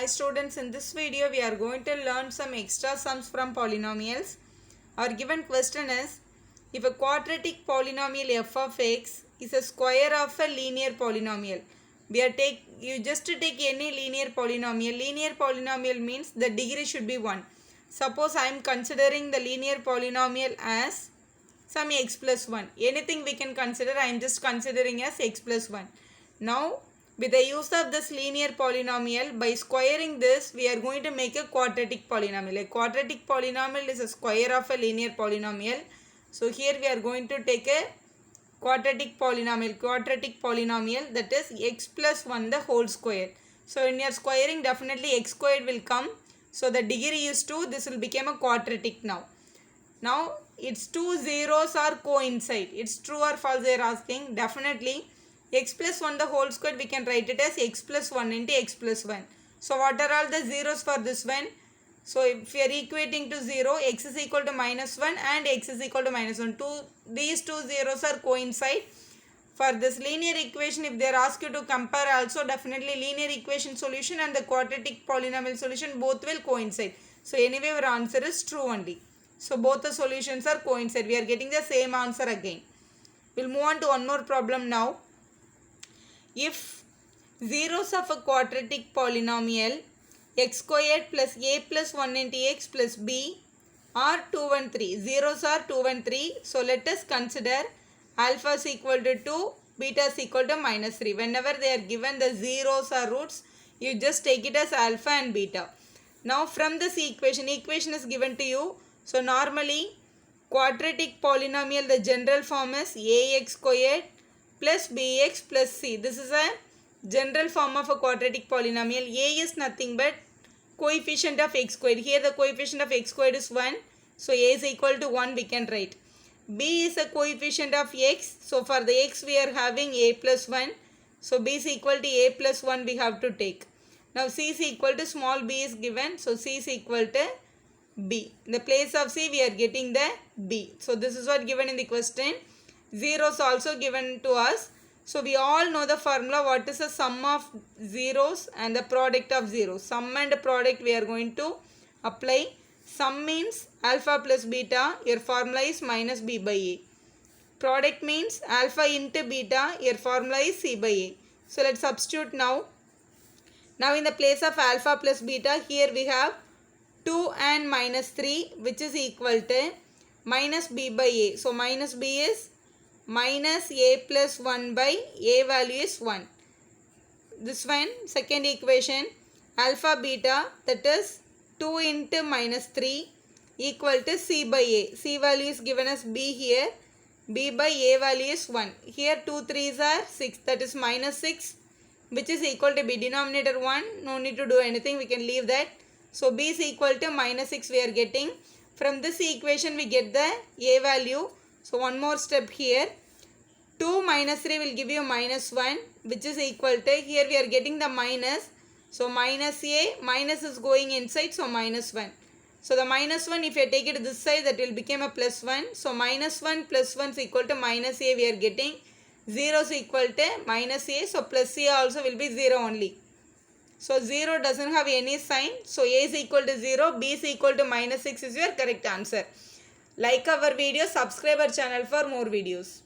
Hi students, in this video we are going to learn some extra sums from polynomials. Our given question is, if a quadratic polynomial f of x is a square of a linear polynomial. You just take any linear polynomial. Linear polynomial means the degree should be 1. Suppose I am considering the linear polynomial as some x plus 1. Anything we can consider, I am just considering as x plus 1. Now, with the use of this linear polynomial, by squaring this, we are going to make a quadratic polynomial. A quadratic polynomial is a square of a linear polynomial. So, here we are going to take a quadratic polynomial. Quadratic polynomial, that is x plus 1 the whole square. So, when you are squaring, definitely x squared will come. So, the degree is 2. This will become a quadratic now. Now, its two zeros are coincide. It's true or false they are asking. Definitely, x plus 1 the whole square, we can write it as x plus 1 into x plus 1. So, what are all the zeros for this one? So, if we are equating to 0, x is equal to minus 1 and x is equal to minus 1. These two zeros are coincide. For this linear equation, if they are asked you to compare also, definitely linear equation solution and the quadratic polynomial solution both will coincide. So, anyway, our answer is true only. So, both the solutions are coincide. We are getting the same answer again. We will move on to one more problem now. If zeros of a quadratic polynomial x squared plus a plus 1 into x plus b are 2 and 3. Zeros are 2 and 3. So, let us consider alpha is equal to 2, beta is equal to minus 3. Whenever they are given the zeros or roots, you just take it as alpha and beta. Now, from this equation is given to you. So, normally quadratic polynomial, the general form is ax squared plus bx plus c. This is a general form of a quadratic polynomial. A is nothing but coefficient of x squared. Here the coefficient of x squared is 1. So, a is equal to 1 we can write. B is a coefficient of x. So, for the x we are having a plus 1. So, b is equal to a plus 1 we have to take. Now, c is equal to small b is given. So, c is equal to b. In the place of c we are getting the b. So, this is what given in the question. Zeros also given to us. So, we all know the formula. What is the sum of zeros and the product of zeros? Sum and product we are going to apply. Sum means alpha plus beta. Your formula is minus b by a. Product means alpha into beta. Your formula is c by a. So, let's substitute now. Now, in the place of alpha plus beta, here we have 2 and minus 3, which is equal to minus b by a. So, minus b is minus a plus 1 by a value is 1. This one, second equation, alpha beta, that is 2 into minus 3 equal to c by a. C value is given as b here. B by a value is 1. Here 2 3s are 6, that is minus 6, which is equal to b. Denominator 1, no need to do anything, we can leave that. So, b is equal to minus 6 we are getting. From this equation we get the a value. So, one more step here. 2 minus 3 will give you minus 1, which is equal to, here we are getting the minus. So, minus a, minus is going inside, so minus 1. So, the minus 1, if you take it to this side, that will become a plus 1. So, minus 1 plus 1 is equal to minus a we are getting. 0 is equal to minus a, so plus a also will be 0 only. So, 0 doesn't have any sign. So, a is equal to 0, b is equal to minus 6 is your correct answer. Like our video, subscribe our channel for more videos.